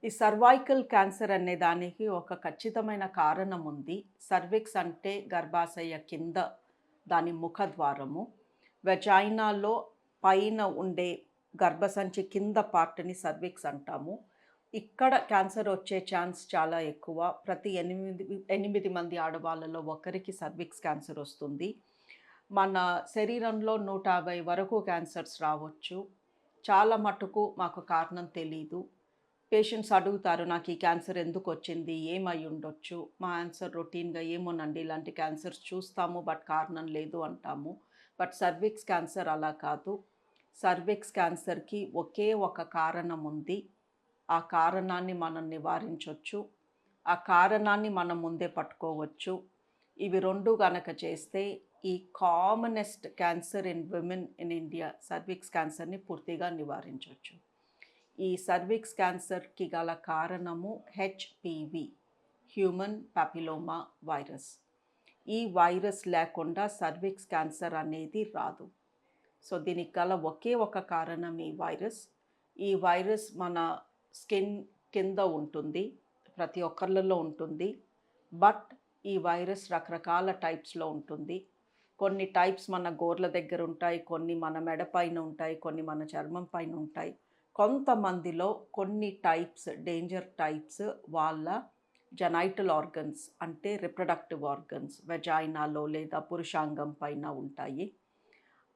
ఈ cervical cancer అనే దానికి ఒక ఖచ్చితమైన కారణం ఉంది. సర్విక్స్ అంటే గర్భాశయ కింద దాని ముఖద్వారము. వెజైనాలో పైన ఉండే గర్భసంచి కింద పార్ట్‌ని సర్విక్స్ అంటాము. ఇక్కడ క్యాన్సర్ వచ్చే ఛాన్స్ చాలా ఎక్కువ. ప్రతి 8 మంది ఆడవాళ్ళలో ఒకరికి సర్విక్స్ క్యాన్సర్ వస్తుంది. మన శరీరంలో 150 వరకు క్యాన్సర్స్ రావచ్చు. చాలా మటుకు మాకు కారణం తెలీదు. పేషెంట్స్ అడుగుతారు, నాకు ఈ క్యాన్సర్ ఎందుకొచ్చింది? ఏమై ఉండొచ్చు? మా ఆన్సర్ రొటీన్‌గా ఏమోనండి, ఇలాంటి క్యాన్సర్స్ చూస్తాము బట్ కారణం లేదు అంటాము. బట్ సర్విక్స్ క్యాన్సర్ అలా కాదు. సర్విక్స్ క్యాన్సర్‌కి ఒకే ఒక కారణం ఉంది. ఆ కారణాన్ని మనం నివారించొచ్చు. ఆ కారణాన్ని మనం ముందే పట్టుకోవచ్చు. ఇవి 2 గనక చేస్తే ఈ commonest cancer in women in India cervix క్యాన్సర్‌ని పూర్తిగా నివారించొచ్చు. ఈ సర్విక్స్ క్యాన్సర్‌కి గల కారణము హెచ్‌పివి, హ్యూమన్ పాపిలోమా వైరస్. ఈ వైరస్ లేకుండా సర్విక్స్ క్యాన్సర్ అనేది రాదు. సో, దీనికి గల ఒకే ఒక కారణం ఈ వైరస్. ఈ వైరస్ మన స్కిన్ కింద ఉంటుంది. ప్రతి ఒక్కళ్ళలో ఉంటుంది. బట్ ఈ వైరస్ రకరకాల టైప్స్‌లో ఉంటుంది. కొన్ని టైప్స్ మన గోర్ల దగ్గర ఉంటాయి. కొన్ని మన మెడ పైన ఉంటాయి. కొన్ని మన చర్మం పైన ఉంటాయి. కొంతమందిలో కొన్ని టైప్స్, డేంజర్ టైప్స్ వాళ్ళ జెనైటల్ ఆర్గన్స్ అంటే రిప్రొడక్టివ్ ఆర్గన్స్ వెజైనాలో లేదా పురుషాంగం పైన ఉంటాయి.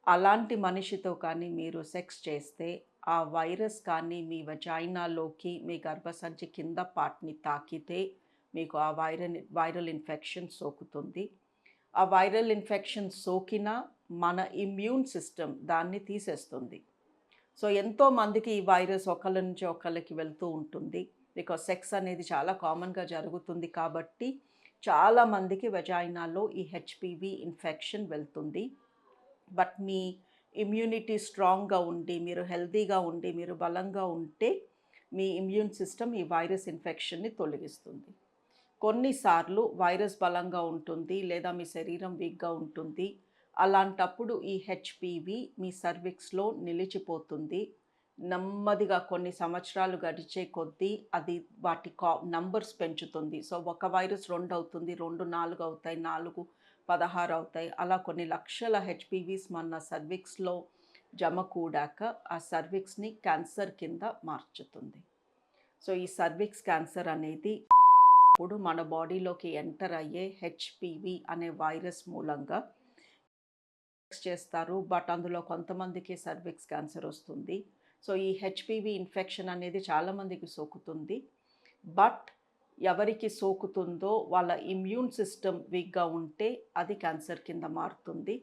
అలాంటి మనిషితో కానీ మీరు సెక్స్ చేస్తే ఆ వైరస్ కానీ మీ వెజైనాలోకి మీ గర్భసంచి కింద పార్ట్‌ని తాకితే మీకు ఆ వైరల్ ఇన్ఫెక్షన్ సోకుతుంది. ఆ వైరల్ ఇన్ఫెక్షన్ సోకినా మన ఇమ్యూన్ సిస్టమ్ దాన్ని తీసేస్తుంది. సో, ఎంతో మందికి ఈ వైరస్ ఒకళ్ళ నుంచి ఒకళ్ళకి వెళ్తూ ఉంటుంది. బికాజ్ సెక్స్ అనేది చాలా కామన్‌గా జరుగుతుంది కాబట్టి చాలా మందికి వెజైనాలో ఈ హెచ్‌పివి ఇన్ఫెక్షన్ వెళ్తుంది. బట్ మీ ఇమ్యూనిటీ స్ట్రాంగ్‌గా ఉండి, మీరు హెల్తీగా ఉండి, మీరు బలంగా ఉంటే మీ ఇమ్యూన్ సిస్టమ్ ఈ వైరస్ ఇన్ఫెక్షన్‌ని తొలగిస్తుంది. కొన్నిసార్లు వైరస్ బలంగా ఉంటుంది లేదా మీ శరీరం వీక్‌గా ఉంటుంది. అలాంటప్పుడు ఈ హెచ్‌పివి మీ సర్విక్స్‌లో నిలిచిపోతుంది. నెమ్మదిగా కొన్ని సంవత్సరాలు గడిచే కొద్దీ అది వాటి నంబర్స్ పెంచుతుంది. సో, ఒక వైరస్ 2 అవుతుంది, 2 4 అవుతాయి, 4 16 అవుతాయి. అలా కొన్ని లక్షల హెచ్‌పివిస్ మన సర్విక్స్‌లో జమ కూడాక ఆ సర్విక్స్‌ని క్యాన్సర్ కింద మార్చుతుంది. సో, ఈ సర్విక్స్ క్యాన్సర్ అనేది ఇప్పుడు మన బాడీలోకి ఎంటర్ అయ్యే హెచ్‌పివి అనే వైరస్ మూలంగా చేస్తారు. బట్ అందులో కొంతమందికి సర్విక్స్ క్యాన్సర్ వస్తుంది. సో, ఈ హెచ్‌పివి ఇన్ఫెక్షన్ అనేది చాలామందికి సోకుతుంది. బట్ ఎవరికి సోకుతుందో వాళ్ళ ఇమ్యూన్ సిస్టమ్ వీక్‌గా ఉంటే అది క్యాన్సర్ కింద మారుతుంది.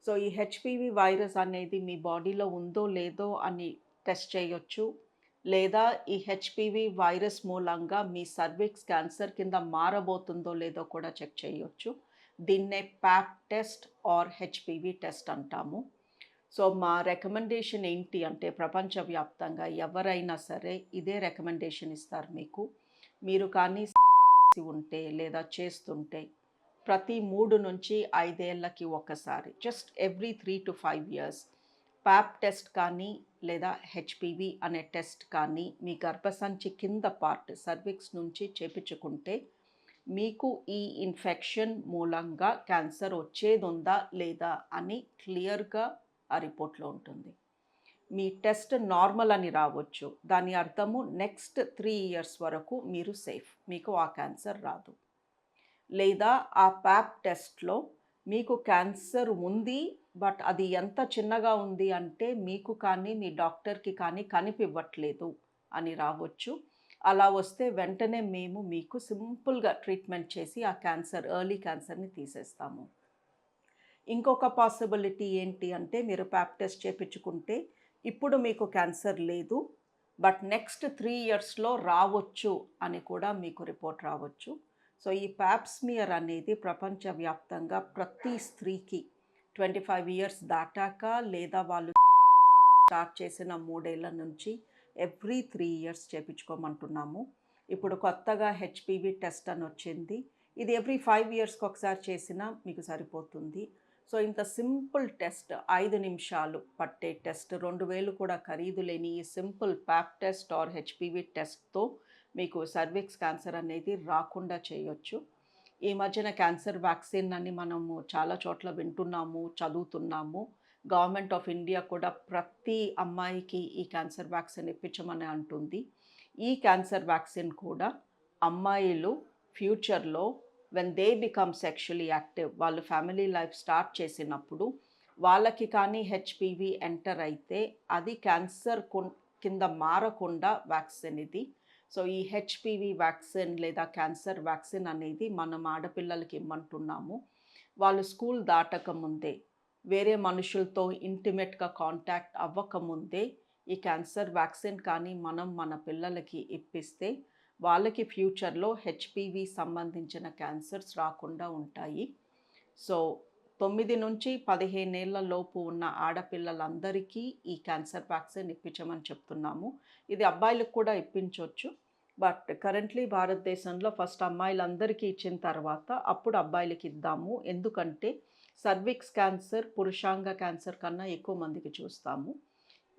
సో, ఈ హెచ్‌పివి వైరస్ అనేది మీ బాడీలో ఉందో లేదో అని టెస్ట్ చేయొచ్చు. లేదా ఈ హెచ్‌పివి వైరస్ మూలంగా మీ సర్విక్స్ క్యాన్సర్ కింద మారబోతుందో లేదో కూడా చెక్ చేయొచ్చు. దీన్నే pap test or HPV test అంటాము. సో, మా రికమెండేషన్ ఏంటి అంటే ప్రపంచవ్యాప్తంగా ఎవరైనా సరే ఇదే రికమెండేషన్ ఇస్తారు మీకు. మీరు కానీ ఉంటే లేదా చేస్తుంటే ప్రతి 3-5 ఏళ్లకి ఒకసారి just every 3-5 years pop test కానీ లేదా హెచ్‌పివి అనే టెస్ట్ కానీ మీ గర్భసంచి కింద పార్ట్ సర్విక్స్ నుంచి చేపించుకుంటే మీకు ఈ ఇన్ఫెక్షన్ మూలంగా క్యాన్సర్ వచ్చేదుందా లేదా అని క్లియర్‌గా ఆ రిపోర్ట్‌లో ఉంటుంది. మీ టెస్ట్ నార్మల్ అని రావచ్చు. దాని అర్థము నెక్స్ట్ 3 ఇయర్స్ వరకు మీరు సేఫ్. మీకు ఆ క్యాన్సర్ రాదు. లేదా ఆ ప్యాప్ టెస్ట్‌లో మీకు క్యాన్సర్ ఉంది. బట్ అది ఎంత చిన్నగా ఉంది అంటే మీకు కానీ, మీ డాక్టర్‌కి కానీ కనిపివ్వట్లేదు అని రావచ్చు. అలా వస్తే వెంటనే మేము మీకు సింపుల్‌గా ట్రీట్మెంట్ చేసి ఆ క్యాన్సర్ ఎర్లీ క్యాన్సర్‌ని తీసేస్తాము. ఇంకొక పాసిబిలిటీ ఏంటి అంటే మీరు ప్యాప్ టెస్ట్ చేపించుకుంటే ఇప్పుడు మీకు క్యాన్సర్ లేదు. బట్ నెక్స్ట్ 3 ఇయర్స్‌లో రావచ్చు అని కూడా మీకు రిపోర్ట్ రావచ్చు. సో, ఈ ప్యాప్ స్మియర్ అనేది ప్రపంచవ్యాప్తంగా ప్రతి స్త్రీకి 25 ఇయర్స్ దాటాక లేదా వాళ్ళు స్టార్ట్ చేసిన 3 ఏళ్ల నుంచి ఎవ్రీ 3 ఇయర్స్ చేపించుకోమంటున్నాము. ఇప్పుడు కొత్తగా హెచ్‌పివి టెస్ట్ అని వచ్చింది. ఇది ఎవ్రీ 5 ఇయర్స్‌కి ఒకసారి చేసినా మీకు సరిపోతుంది. సో, ఇంత సింపుల్ టెస్ట్ 5 నిమిషాలు పట్టే టెస్ట్ 2000 కూడా ఖరీదు లేని ఈ simple pap test or HPV టెస్ట్‌తో మీకు సర్విక్స్ క్యాన్సర్ అనేది రాకుండా చేయొచ్చు. ఈ మధ్యన క్యాన్సర్ వ్యాక్సిన్ అని మనము చాలా చోట్ల వింటున్నాము, చదువుతున్నాము. గవర్నమెంట్ ఆఫ్ ఇండియా కూడా ప్రతి అమ్మాయికి ఈ క్యాన్సర్ వ్యాక్సిన్ ఇప్పించమని అంటుంది. ఈ క్యాన్సర్ వ్యాక్సిన్ కూడా అమ్మాయిలు ఫ్యూచర్‌లో when they become sexually active వాళ్ళు ఫ్యామిలీ లైఫ్ స్టార్ట్ చేసినప్పుడు వాళ్ళకి కానీ హెచ్‌పివి ఎంటర్ అయితే అది క్యాన్సర్ కింద మారకుండా వ్యాక్సిన్ ఇది. సో ఈ హెచ్‌పివి వ్యాక్సిన్ లేదా క్యాన్సర్ వ్యాక్సిన్ అనేది మనం ఆడపిల్లలకి ఇమ్మంటున్నాము. వాళ్ళు స్కూల్ దాటకముందే, వేరే మనుషులతో ఇంటిమేట్‌గా కాంటాక్ట్ అవ్వకముందే ఈ క్యాన్సర్ వ్యాక్సిన్ కానీ మనం మన పిల్లలకి ఇప్పిస్తే వాళ్ళకి ఫ్యూచర్‌లో హెచ్‌పివి సంబంధించిన క్యాన్సర్స్ రాకుండా ఉంటాయి. సో 9-15 ఏళ్ల లోపు ఉన్న ఆడపిల్లలందరికీ ఈ క్యాన్సర్ వ్యాక్సిన్ ఇప్పించమని చెప్తున్నాము. ఇది అబ్బాయిలకు కూడా ఇప్పించొచ్చు. బట్ కరెంట్‌లీ భారతదేశంలో ఫస్ట్ అమ్మాయిలందరికీ ఇచ్చిన తర్వాత అప్పుడు అబ్బాయిలకి ఇద్దాము. ఎందుకంటే సర్విక్స్ క్యాన్సర్ పురుషాంగ క్యాన్సర్ కన్నా ఎక్కువ మందికి చూస్తాము.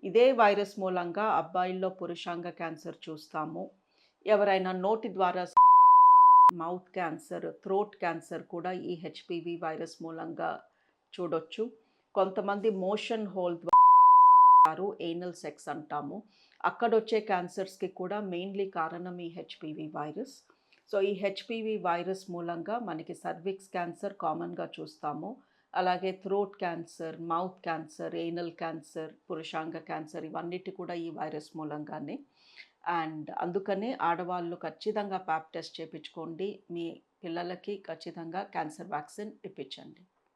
ఇదే వైరస్ మూలంగా అబ్బాయిల్లో పురుషాంగ క్యాన్సర్ చూస్తాము. ఎవరైనా నోటి ద్వారా మౌత్ క్యాన్సర్, థ్రోట్ క్యాన్సర్ కూడా ఈ హెచ్‌పివి వైరస్ మూలంగా చూడొచ్చు. కొంతమంది మోషన్ హోల్ ఏనల్ సెక్స్ అంటాము. అక్కడొచ్చే క్యాన్సర్స్‌కి కూడా మెయిన్‌లీ కారణం ఈ హెచ్‌పివి వైరస్. సో ఈ హెచ్‌పివి వైరస్ మూలంగా మనకి సర్విక్స్ క్యాన్సర్ కామన్‌గా చూస్తాము. అలాగే throat cancer, mouth cancer, anal cancer, పురుషాంగ క్యాన్సర్ ఇవన్నిటి కూడా ఈ వైరస్ మూలంగానే. అండ్ అందుకనే ఆడవాళ్ళు ఖచ్చితంగా పాప్ టెస్ట్ చేపించుకోండి. మీ పిల్లలకి ఖచ్చితంగా క్యాన్సర్ వ్యాక్సిన్ ఇప్పించండి.